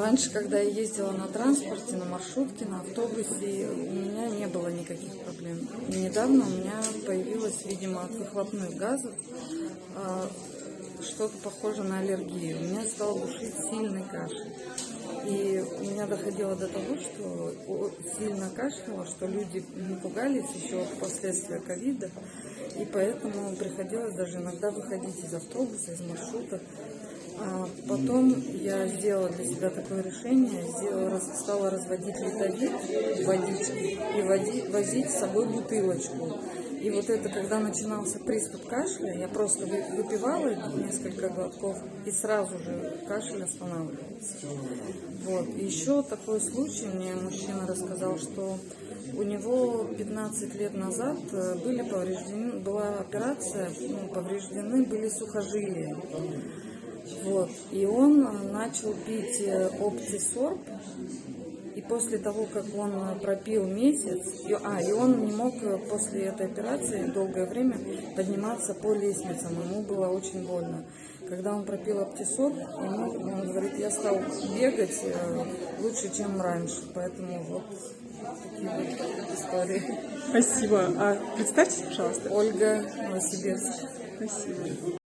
Раньше, когда я ездила на транспорте, на маршрутке, на автобусе, у меня не было никаких проблем. И недавно у меня появилось, видимо, от выхлопных газов что-то похоже на аллергию. Меня стал душить сильный кашель. И у меня доходило до того, что сильно кашляло, что люди не пугались еще последствия ковида. И поэтому приходилось даже иногда выходить из автобуса, из маршрута. А потом я сделала для себя такое решение, стала разводить литовид в водичке и возить с собой бутылочку. И вот это, когда начинался приступ кашля, я просто выпивала несколько глотков, и сразу же кашель останавливался. Вот. И еще такой случай, мне мужчина рассказал, что у него 15 лет назад была операция, повреждены были сухожилия. Вот. И он начал пить Оптисорб, и после того, как он пропил месяц, и он не мог после этой операции долгое время подниматься по лестницам, ему было очень больно. Когда он пропил Оптисорб, он говорит, я стал бегать лучше, чем раньше, поэтому вот такие вот истории. Спасибо. А представьтесь, пожалуйста. Ольга, Новосибирск. Спасибо.